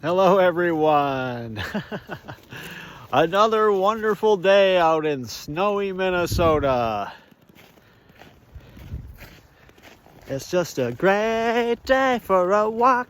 Hello everyone. Another wonderful day out in snowy Minnesota. It's just a great day for a walk.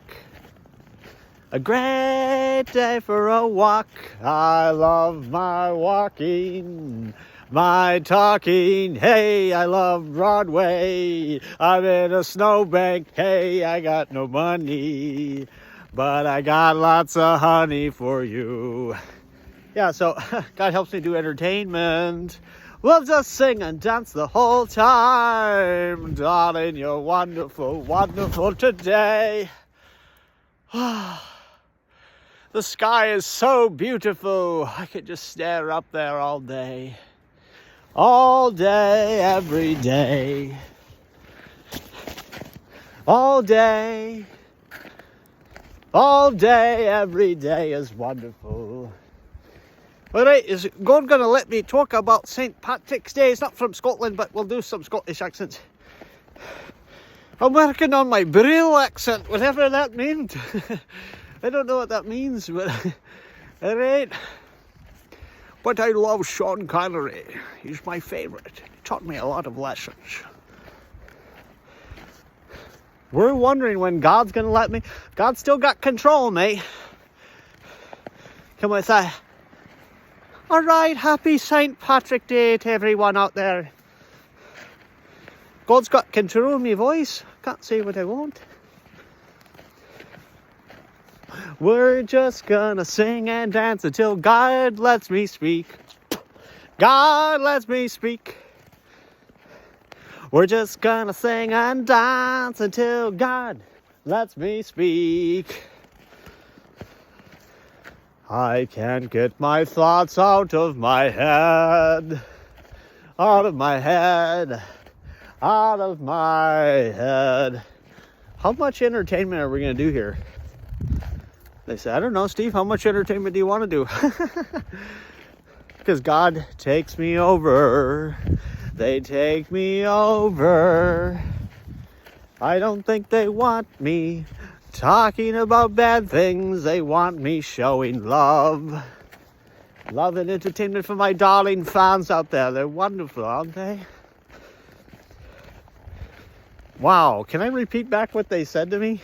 A great day for a walk. I love my walking, my talking. Hey, I love Broadway. I'm in a snowbank. Hey, I got no money, but I got lots of honey for you. Yeah, so God helps me do entertainment. We'll just sing and dance the whole time. Darling, you're wonderful, wonderful today. The sky is so beautiful. I could just stare up there all day. All day, every day. All day. All day, every day is wonderful. Alright, is God going to let me talk about St. Patrick's Day? It's not from Scotland, but we'll do some Scottish accents. I'm working on my Braille accent, whatever that means. I don't know what that means, but alright. But I love Sean Connery. He's my favourite. He taught me a lot of lessons. We're wondering when God's going to let me. God's still got control, mate. Can we say, alright, happy St. Patrick Day to everyone out there. God's got control of my voice. Can't say what I want. We're just gonna sing and dance until God lets me speak. God lets me speak. We're just gonna sing and dance until God lets me speak. I can't get my thoughts out of my head. Out of my head. Out of my head. How much entertainment are we going to do here? They said, I don't know, Steve, how much entertainment do you want to do? Because God takes me over. They take me over. I don't think they want me talking about bad things. They want me showing love. Love and entertainment for my darling fans out there. They're wonderful, aren't they? Wow, can I repeat back what they said to me?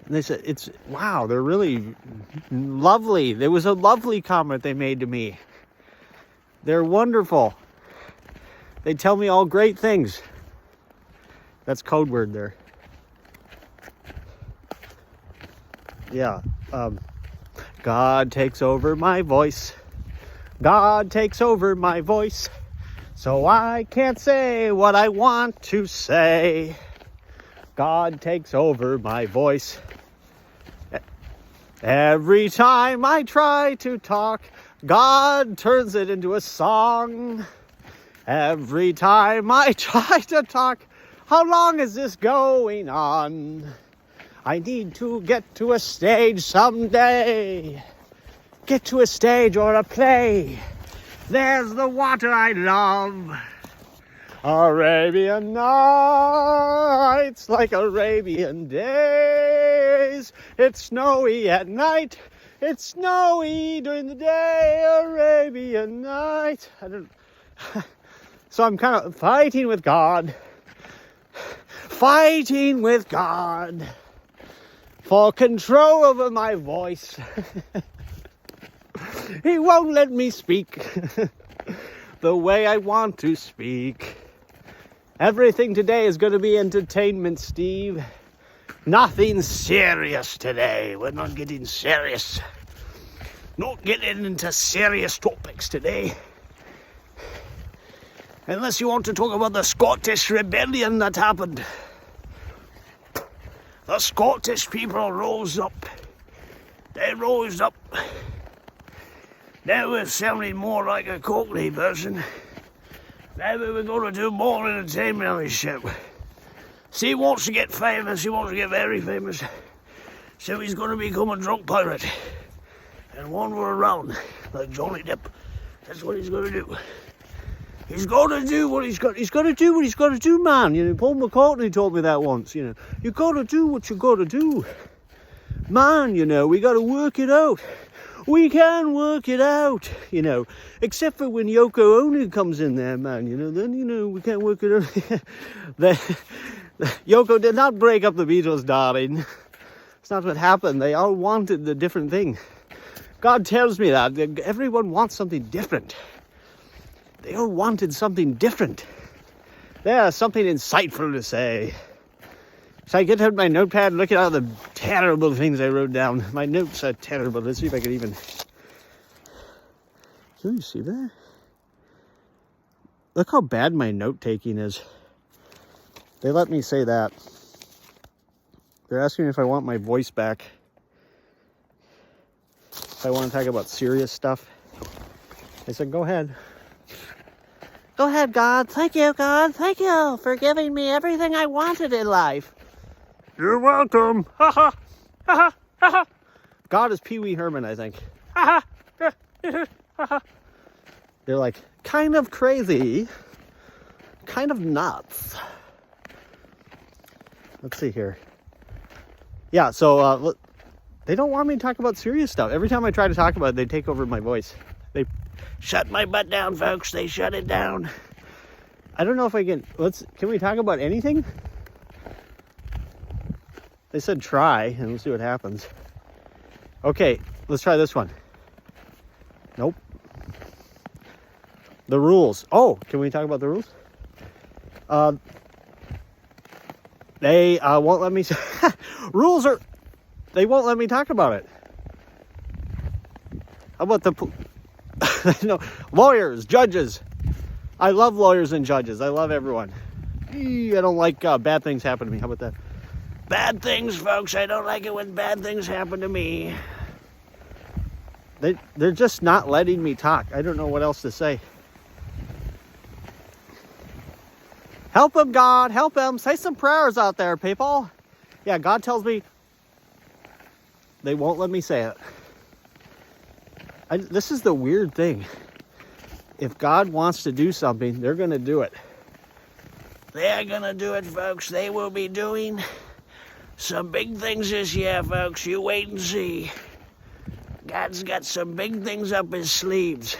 And they said, wow, they're really lovely. There was a lovely comment they made to me. They're wonderful. They tell me all great things. That's code word there. Yeah, God takes over my voice. God takes over my voice. So I can't say what I want to say. God takes over my voice. Every time I try to talk, God turns it into a song. Every time I try to talk, how long is this going on? I need to get to a stage someday. Get to a stage or a play. There's the water I love. Arabian nights like Arabian days. It's snowy at night. It's snowy during the day. Arabian night. So I'm kind of fighting with God. Fighting with God for control over my voice. He won't let me speak the way I want to speak. Everything today is going to be entertainment, Steve. Nothing serious today. We're not getting serious. Not getting into serious topics today. Unless you want to talk about the Scottish rebellion that happened. The Scottish people rose up. They rose up. Now we're sounding more like a Cockney person. Now we're going to do more entertainment on this show. See, he wants to get famous. He wants to get very famous. So he's going to become a drunk pirate. And wander around like Johnny Depp. That's what he's going to do. He's got to do what he's got to do what he's got to do, man. You know, Paul McCartney told me that once, you know. You got to do what you got to do. Man, you know, we got to work it out. We can work it out, you know, except for when Yoko Ono comes in there, man, you know, then, you know, we can't work it out. Yoko did not break up the Beatles, darling. It's not what happened. They all wanted the different thing. God tells me that. Everyone wants something different. They all wanted something different. There's something insightful to say. So I get out my notepad and look at all the terrible things I wrote down. My notes are terrible. Let's see if I can even... Can you see that? Look how bad my note-taking is. They let me say that. They're asking if I want my voice back. If I want to talk about serious stuff. I said, go ahead. Go ahead, God. Thank you, God. Thank you for giving me everything I wanted in life. You're welcome. Ha ha. Ha ha. Ha ha. God is Pee Wee Herman, I think. Ha ha. They're like, kind of crazy. Kind of nuts. Let's see here. Yeah, so they don't want me to talk about serious stuff. Every time I try to talk about it, they take over my voice. They shut my butt down, folks. They shut it down. I don't know if I can... Can we talk about anything? They said try, and we'll see what happens. Okay, let's try this one. Nope. The rules. Oh, can we talk about the rules? They won't let me... Rules are... They won't let me talk about it. How about no, lawyers, judges. I love lawyers and judges. I love everyone. I don't like bad things happen to me. How about that? Bad things, folks. I don't like it when bad things happen to me. They're just not letting me talk. I don't know what else to say. Help him, God. Help him. Say some prayers out there, people. Yeah, God tells me they won't let me say it. This is the weird thing. If God wants to do something, they're going to do it. They're going to do it, folks. They will be doing some big things this year, folks. You wait and see. God's got some big things up his sleeves.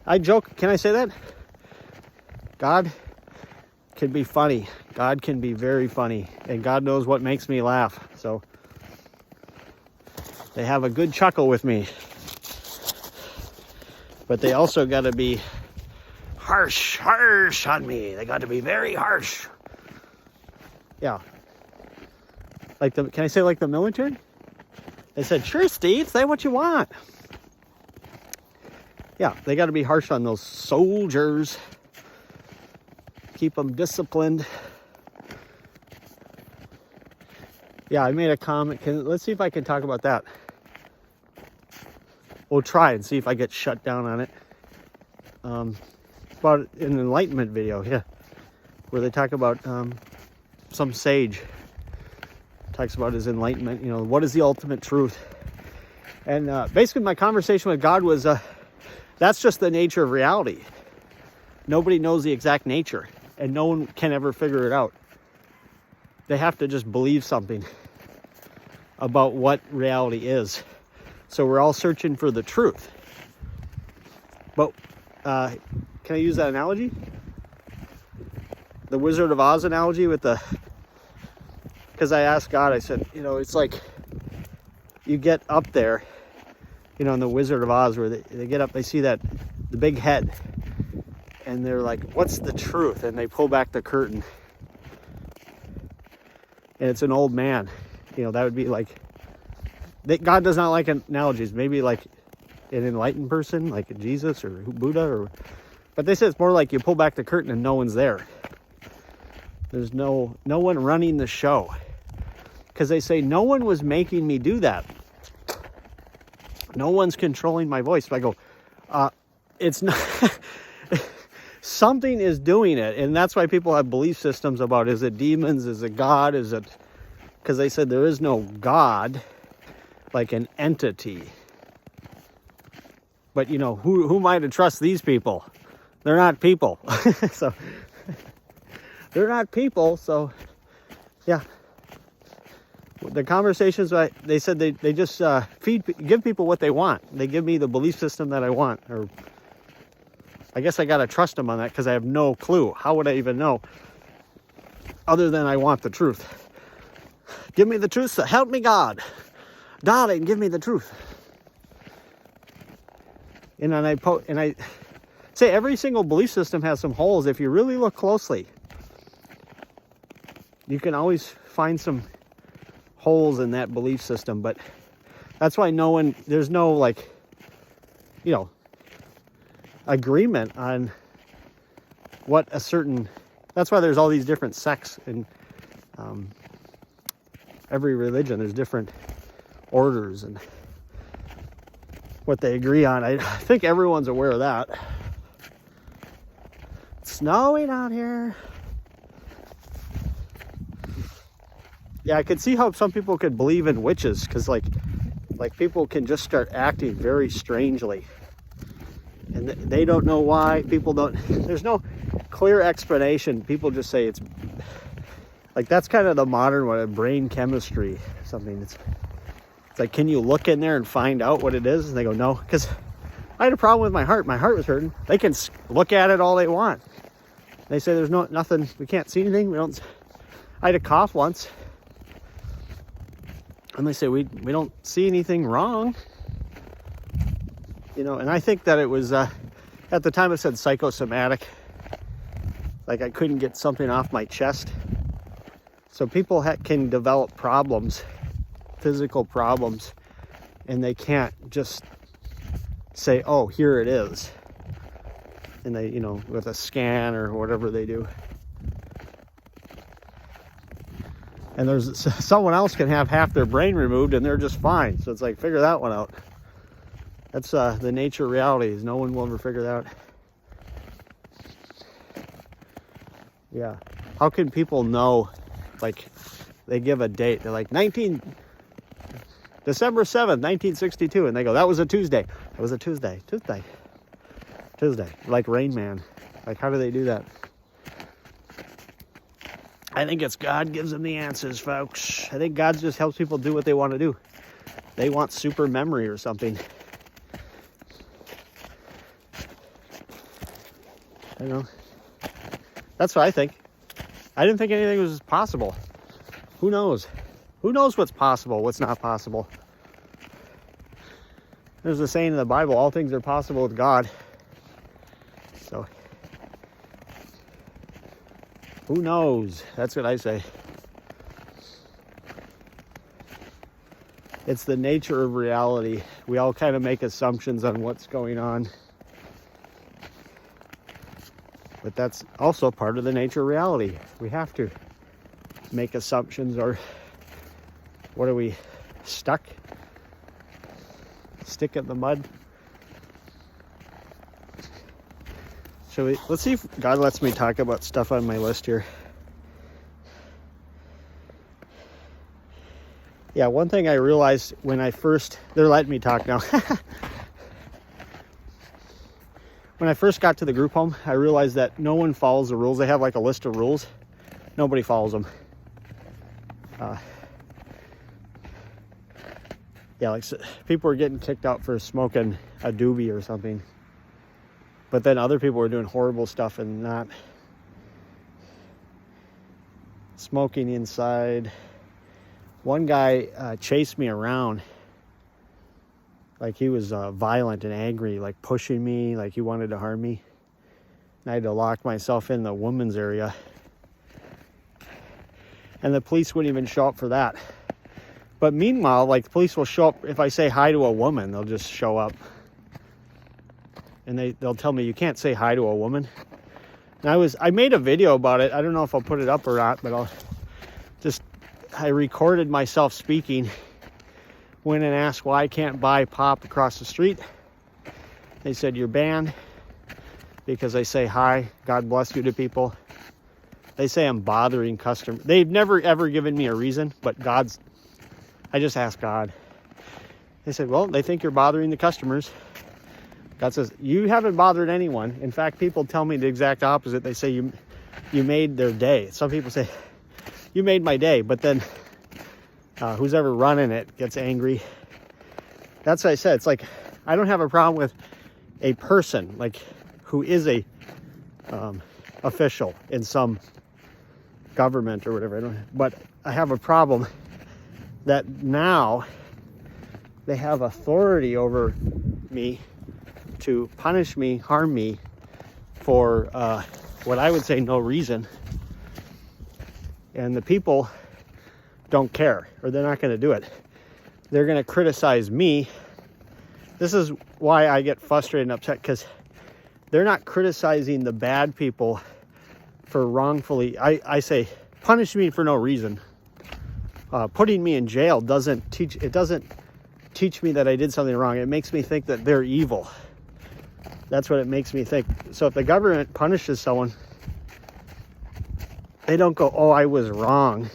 I joke. Can I say that? God can be funny. God can be very funny. And God knows what makes me laugh. So they have a good chuckle with me. But they also got to be harsh on me. They got to be very harsh. Yeah. Can I say like the military? They said, sure, Steve, say what you want. Yeah, they got to be harsh on those soldiers. Keep them disciplined. Yeah, I made a comment. Let's see if I can talk about that. We'll try and see if I get shut down on it. About an enlightenment video, yeah, where they talk about some sage talks about his enlightenment. You know, what is the ultimate truth? And basically, my conversation with God was, that's just the nature of reality. Nobody knows the exact nature, and no one can ever figure it out. They have to just believe something about what reality is. So we're all searching for the truth. But can I use that analogy? The Wizard of Oz analogy with the... Because I asked God, I said, you know, it's like you get up there, you know, in the Wizard of Oz where they get up, they see the big head. And they're like, what's the truth? And they pull back the curtain. And it's an old man. You know, that would be like... God does not like analogies. Maybe like an enlightened person, like Jesus or Buddha. But they say it's more like you pull back the curtain and no one's there. There's no one running the show. Because they say no one was making me do that. No one's controlling my voice. But I go, it's not... Something is doing it. And that's why people have belief systems about, is it demons? Is it God? Is it... Because they said there is no God, like an entity. But, you know, who am I to trust these people? They're not people. So, they're not people, so, yeah. The conversations, they said they just give people what they want. They give me the belief system that I want. Or I guess I got to trust them on that because I have no clue. How would I even know? Other than I want the truth. Give me the truth. So help me, God. Darling, give me the truth. And then I say every single belief system has some holes. If you really look closely, you can always find some holes in that belief system. But that's why there's no like, you know, agreement on what a certain, that's why there's all these different sects in every religion. There's different orders and what they agree on. I think everyone's aware of that. It's snowing out here. Yeah, I could see how some people could believe in witches, because like people can just start acting very strangely, and they don't know why. People don't. There's no clear explanation. People just say it's like, that's kind of the modern one, brain chemistry, something. It's like, can you look in there and find out what it is? And they go, no, because I had a problem with my heart. My heart was hurting. They can look at it all they want. They say there's nothing. We can't see anything. I had a cough once. And they say, we don't see anything wrong. You know, and I think that it was, at the time it said psychosomatic. Like I couldn't get something off my chest. So people can develop problems, physical problems, and they can't just say, oh, here it is. And they, you know, with a scan or whatever they do. And there's someone else can have half their brain removed and they're just fine. So it's like, figure that one out. That's the nature of reality, is no one will ever figure that out. Yeah. How can people know? Like, they give a date. They're like, December 7th, 1962. And they go, that was a Tuesday. It was a Tuesday. Tuesday. Like Rain Man. Like, how do they do that? I think it's God gives them the answers, folks. I think God just helps people do what they want to do. They want super memory or something. I know. That's what I think. I didn't think anything was possible. Who knows? Who knows what's possible, what's not possible? There's a saying in the Bible, all things are possible with God. So, who knows? That's what I say. It's the nature of reality. We all kind of make assumptions on what's going on. But that's also part of the nature of reality. We have to make assumptions, or what are we, stuck? Stick in the mud? Let's see if God lets me talk about stuff on my list here. Yeah, one thing I realized when they're letting me talk now. When I first got to the group home, I realized that no one follows the rules. They have like a list of rules. Nobody follows them. Yeah, like people were getting kicked out for smoking a doobie or something. But then other people were doing horrible stuff and not smoking inside. One guy chased me around. Like he was violent and angry, like pushing me, like he wanted to harm me. And I had to lock myself in the women's area. And the police wouldn't even show up for that. But meanwhile, like the police will show up if I say hi to a woman, they'll just show up. And they'll tell me, you can't say hi to a woman. And I made a video about it. I don't know if I'll put it up or not, but I recorded myself speaking. Went and asked why I can't buy pop across the street. They said, you're banned because I say hi, God bless you to people. They say I'm bothering customers. They've never ever given me a reason, but I just asked God. They said, well, they think you're bothering the customers. God says, you haven't bothered anyone. In fact, people tell me the exact opposite. They say you made their day. Some people say, you made my day, but then who's ever running it gets angry. That's what I said. It's like, I don't have a problem with a person like who is a official in some government or whatever. But I have a problem that now they have authority over me to punish me, harm me for what I would say no reason. And the people don't care, or they're not going to do it. They're going to criticize me. This is why I get frustrated and upset, because they're not criticizing the bad people for wrongfully. I say, punish me for no reason. Putting me in jail doesn't teach me that I did something wrong. It makes me think that they're evil. That's what it makes me think. So if the government punishes someone, they don't go, oh, I was wrong,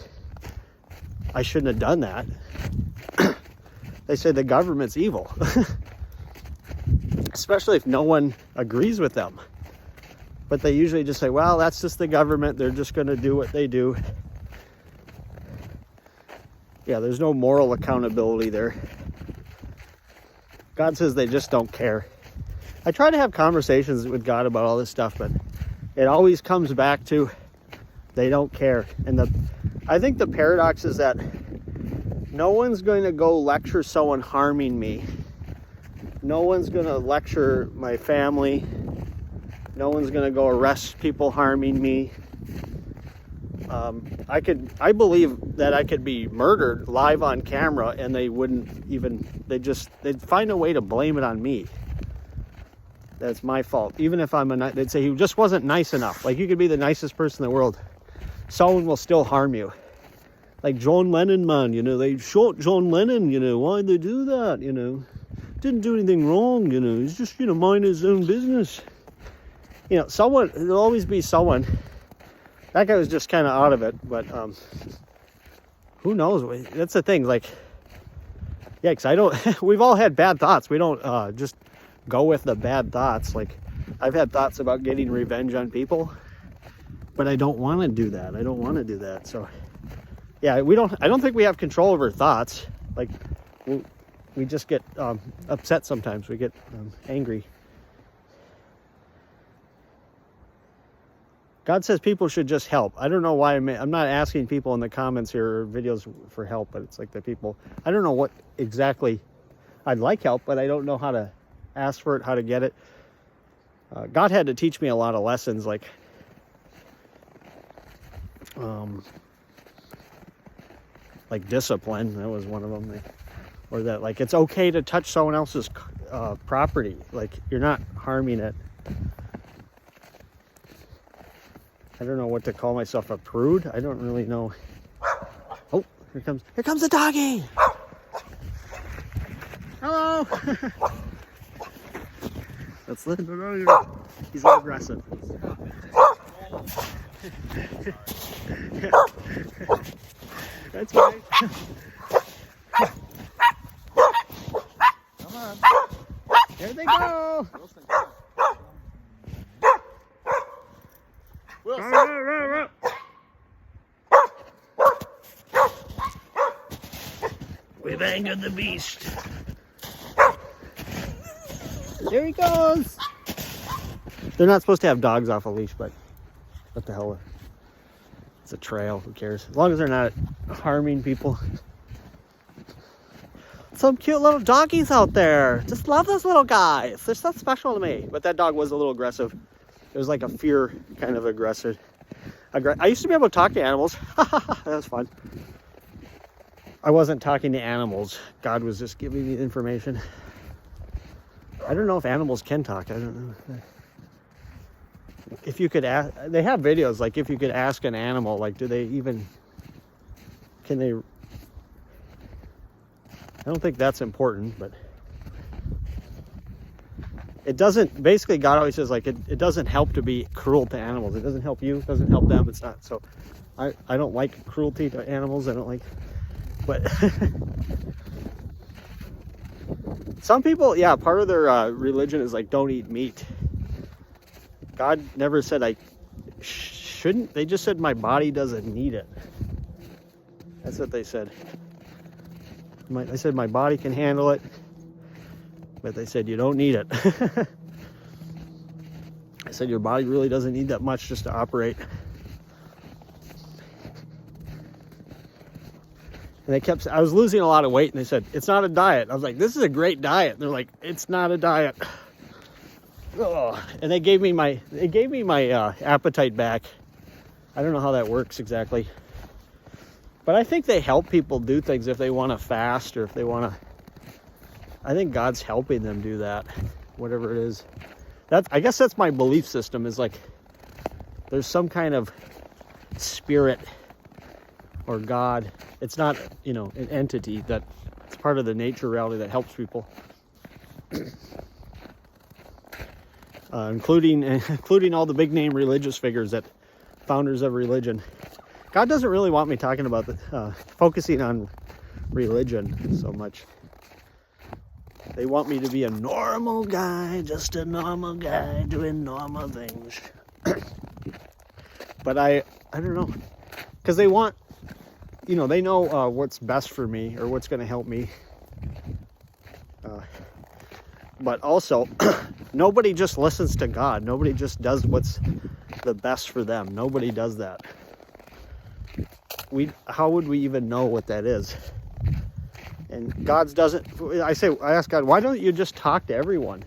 I shouldn't have done that. They say the government's evil. Especially if no one agrees with them. But they usually just say, well, that's just the government, they're just going to do what they do. Yeah, there's no moral accountability there. God says they just don't care. I try to have conversations with God about all this stuff, but it always comes back to they don't care. And I think the paradox is that no one's going to go lecture someone harming me. No one's going to lecture my family. No one's going to go arrest people harming me. I believe that I could be murdered live on camera and they wouldn't even, they'd find a way to blame it on me. That's my fault. Even if they'd say he just wasn't nice enough. Like, you could be the nicest person in the world, someone will still harm you. Like John Lennon, man, they shot John Lennon, why'd they do that, Didn't do anything wrong, he's just, mind his own business. There'll always be someone. That guy was just kind of out of it, but who knows? That's the thing, like, yeah, because we've all had bad thoughts. We don't just go with the bad thoughts. Like, I've had thoughts about getting revenge on people, but I don't want to do that. So, yeah, I don't think we have control over thoughts. Like, we just get upset sometimes. We get angry. God says people should just help. I don't know why I'm not asking people in the comments here or videos for help, but it's like the people, I don't know what exactly, I'd like help, but I don't know how to ask for it, how to get it. God had to teach me a lot of lessons, like discipline. That was one of them. Or that, like, it's okay to touch someone else's property. Like, you're not harming it. I don't know what to call myself, a prude. I don't really know. Oh, here comes the doggy. Hello. Let's let him know. He's aggressive. That's right. Come on. There they go. Wilson. We've angered the beast. There he goes. They're not supposed to have dogs off a leash, but what the hell? It's a trail. Who cares? As long as they're not harming people. Some cute little doggies out there. Just love those little guys. They're so special to me. But that dog was a little aggressive. It was like a fear kind of aggressive. I used to be able to talk to animals. That was fun. I wasn't talking to animals. God was just giving me information. I don't know if animals can talk. I don't know. If you could ask, they have videos, like if you could ask an animal, like, can they, I don't think that's important, but it doesn't, basically God always says, like, it doesn't help to be cruel to animals. It doesn't help you, it doesn't help them, it's not. So I don't like cruelty to animals. I don't like, but some people, yeah, part of their religion is like, don't eat meat. God never said I shouldn't. They just said my body doesn't need it. That's what they said. I said my body can handle it, but they said you don't need it. I said your body really doesn't need that much just to operate. And they kept, I was losing a lot of weight, and they said, it's not a diet. I was like, this is a great diet. And they're like, it's not a diet. Ugh. And they gave me my appetite back. I don't know how that works exactly. But I think they help people do things if they want to fast, or if they want to, I think God's helping them do that, whatever it is. I guess that's my belief system, is like, there's some kind of spirit or God. It's not, an entity, that it's part of the nature reality that helps people. Including all the big name religious figures, that founders of religion. God doesn't really want me talking about focusing on religion so much. They want me to be a normal guy, just a normal guy doing normal things. But I don't know, because they want, they know what's best for me, or what's going to help me. But also, nobody just listens to God. Nobody just does what's the best for them. Nobody does that. How would we even know what that is? And God's doesn't. I ask God, why don't you just talk to everyone?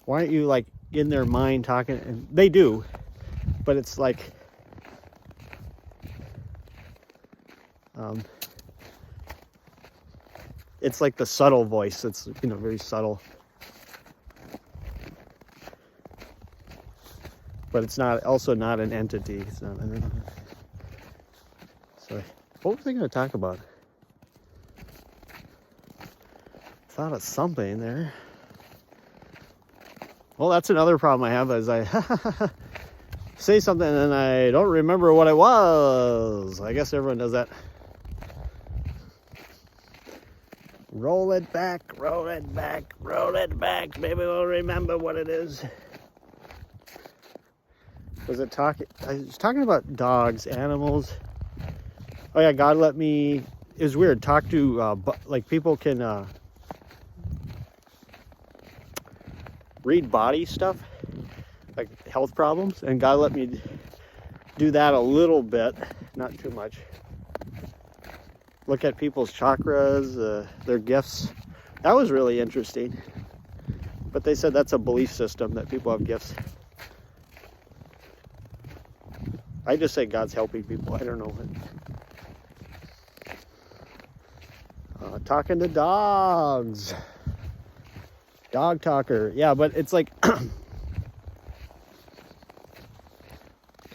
Why aren't you like in their mind talking? And they do, but it's like, it's like the subtle voice. It's very subtle, but it's also not an entity. It's not. So, what was I going to talk about? Thought of something there. Well, that's another problem I have, is I say something and I don't remember what it was. I guess everyone does that. Roll it back, roll it back, roll it back. Maybe we'll remember what it is. I was talking about dogs, animals. Oh yeah, God let me, it was weird, talk to, like people can read body stuff, like health problems, and God let me do that a little bit, not too much. Look at people's chakras, their gifts. That was really interesting. But they said that's a belief system, that people have gifts. I just say God's helping people. I don't know. Talking to dogs. Dog talker. Yeah, but it's like, can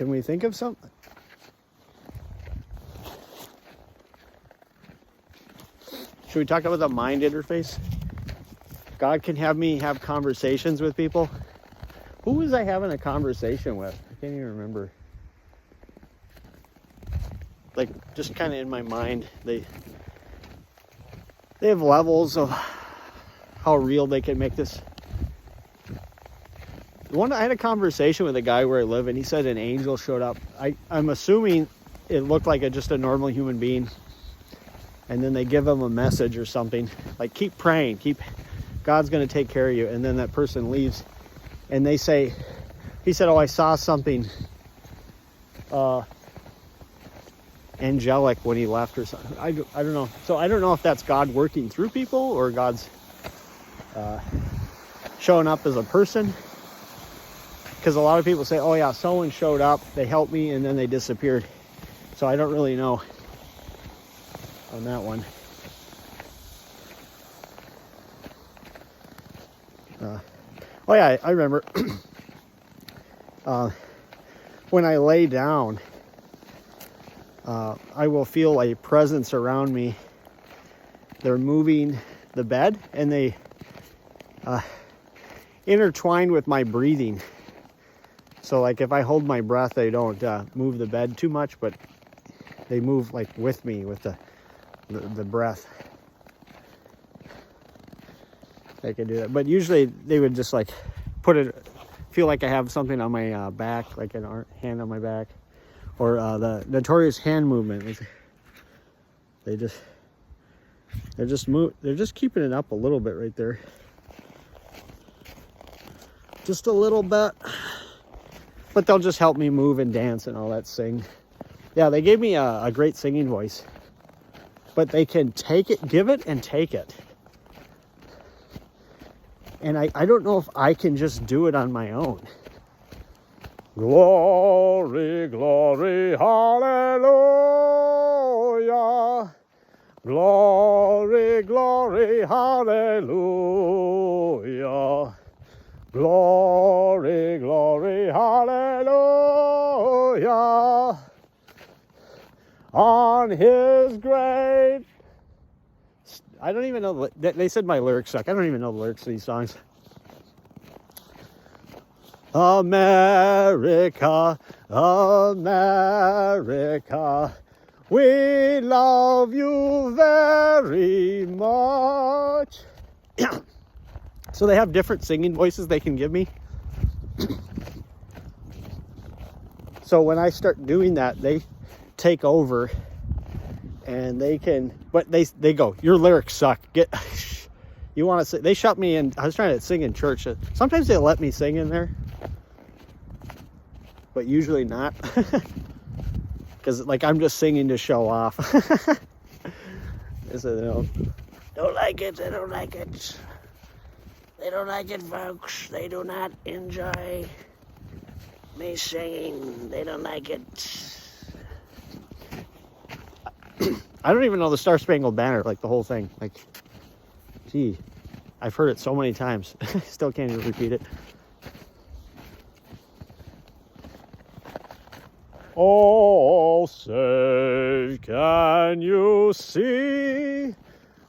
we think of something? Should we talk about the mind interface? God can have me have conversations with people. Who was I having a conversation with? I can't even remember. Like, just kind of in my mind, they have levels of how real they can make this. I had a conversation with a guy where I live, and he said an angel showed up. I'm assuming it looked like just a normal human being. And then they give him a message or something, like, keep praying, God's going to take care of you. And then that person leaves, and he said, oh, I saw something angelic when he left, or something. I don't know. So I don't know if that's God working through people, or God's showing up as a person. Because a lot of people say, oh yeah, someone showed up, they helped me, and then they disappeared. So I don't really know on that one. Oh yeah, I remember when I lay down, I will feel a presence around me. They're moving the bed, and they intertwine with my breathing. So like if I hold my breath, they don't move the bed too much, but they move like with me with the breath. They can do that, but usually they would just like feel like I have something on my back, like an hand on my back, or the notorious hand movement. They just They're just keeping it up a little bit right there. Just a little bit. But they'll just help me move and dance and all that, sing. Yeah, they gave me a great singing voice. But they can give it and take it. And I don't know if I can just do it on my own. Glory, glory, hallelujah. Glory, glory, hallelujah. Glory, glory, hallelujah. On his great... I don't even know. They said my lyrics suck. I don't even know the lyrics to these songs. America, America, we love you very much. So they have different singing voices they can give me. So when I start doing that, they take over and they can, but they go, your lyrics suck. You want to say, they shut me in. I was trying to sing in church. Sometimes they let me sing in there, but usually not. Because like I'm just singing to show off. So, don't like it, they don't like it. They don't like it, folks. They do not enjoy me singing. They don't like it. I don't even know the Star Spangled Banner, like the whole thing. Like, gee, I've heard it so many times. Still can't even repeat it. Oh, say, can you see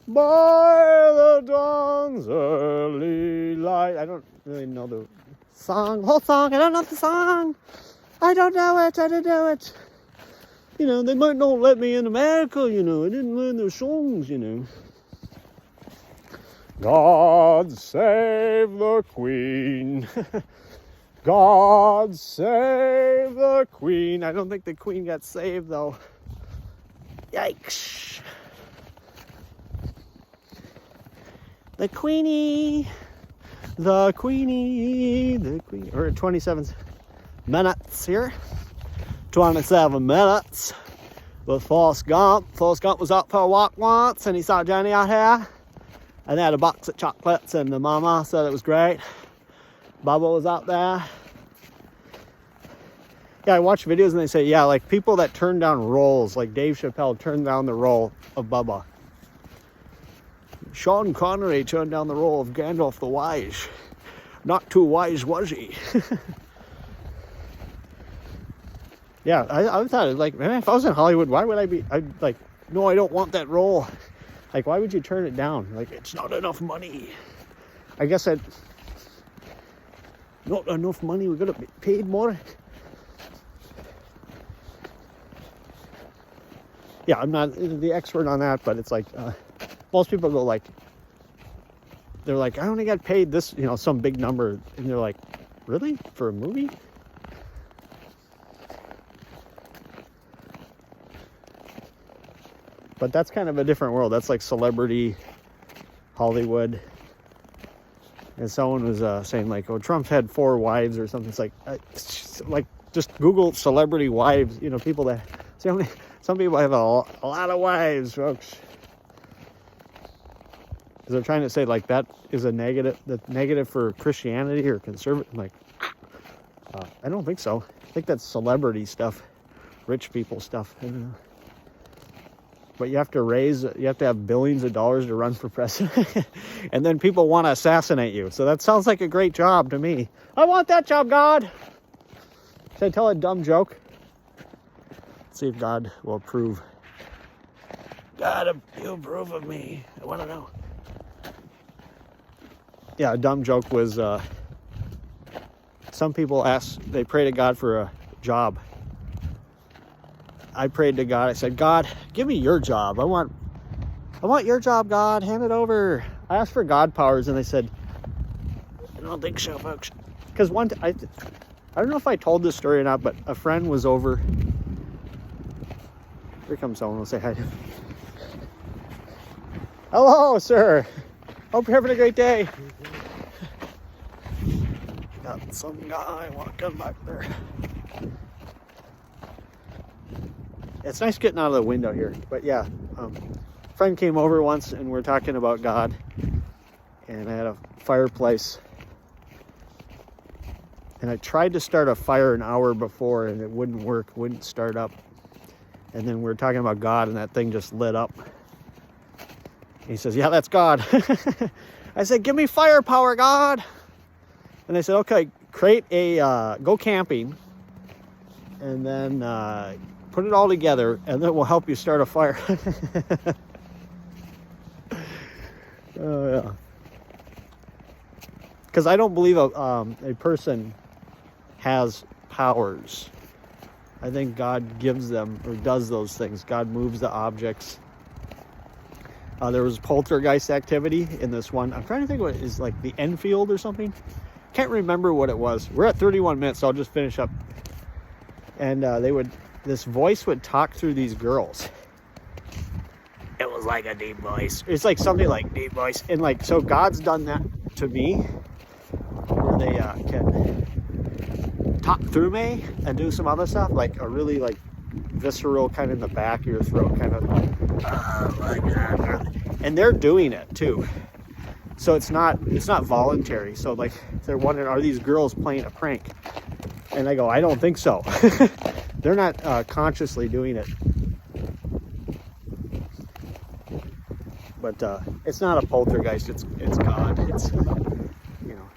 by the dawn's early light? I don't really know the whole song. I don't know the song. I don't know it. You know, they might not let me in America, you know. I didn't learn their songs, you know. God save the Queen. God save the Queen. I don't think the Queen got saved, though. Yikes. The Queenie. The Queenie. We're at 27 minutes here. 27 minutes with Forrest Gump. Forrest Gump was out for a walk once and he saw Jenny out here. And they had a box of chocolates and the mama said it was great. Bubba was out there. Yeah, I watch videos and they say, yeah, like people that turn down roles, like Dave Chappelle turned down the role of Bubba. Sean Connery turned down the role of Gandalf the Wise. Not too wise, was he? Yeah, I thought, like, man, if I was in Hollywood, why would I'd like, no, I don't want that role. Like, why would you turn it down? Like, it's not enough money. I guess not enough money, we're gonna be paid more. Yeah, I'm not the expert on that, but it's like, most people go like, they're like, I only got paid this, you know, some big number. And they're like, really? For a movie? But that's kind of a different world. That's like celebrity Hollywood. And someone was saying like, oh, Trump had 4 wives or something. It's like just Google celebrity wives. You know, people that, some people have a lot of wives, folks. Because they're trying to say like that is a negative, that's negative for Christianity or conservative. Like, I don't think so. I think that's celebrity stuff, rich people stuff. I don't know. But you have to have billions of dollars to run for president. And then people want to assassinate you. So that sounds like a great job to me. I want that job, God. Should I tell a dumb joke? Let's see if God will approve. God, you approve of me. I want to know. Yeah, a dumb joke was, some people they pray to God for a job. I prayed to God. I said, God, give me your job. I want your job, God. Hand it over. I asked for God powers, and they said, I don't think so, folks. Because I don't know if I told this story or not, but a friend was over. Here comes someone. We'll say hi to him. Hello, sir. Hope you're having a great day. Got some guy walking back there. It's nice getting out of the window here, but yeah, a friend came over once and we're talking about God, and I had a fireplace, and I tried to start a fire an hour before and it wouldn't work, wouldn't start up, and then we were talking about God and that thing just lit up. He says, yeah, that's God. I said, give me firepower, God. And they said, okay, create a, go camping, and then put it all together, and then we'll help you start a fire. Oh, yeah. Because I don't believe a person has powers. I think God gives them, or does those things. God moves the objects. There was poltergeist activity in this one. I'm trying to think what it is, like the Enfield or something. Can't remember what it was. We're at 31 minutes, so I'll just finish up. And this voice would talk through these girls. It was like a deep voice. It's like something like deep voice. And like, so God's done that to me, where they can talk through me and do some other stuff, like a really like visceral kind of in the back of your throat kind of, oh my God. And they're doing it too. So it's not voluntary. So like they're wondering, are these girls playing a prank? And I go, I don't think so. They're not consciously doing it. But it's not a poltergeist, it's God. It's, you know,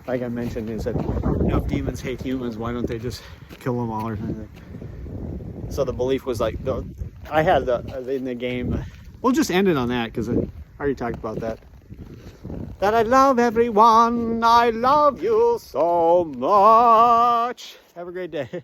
like I mentioned, is that, you know, if demons hate humans, why don't they just kill them all or something? So the belief was like, I had in the game, we'll just end it on that because I already talked about that. That I love everyone, I love you so much. Have a great day.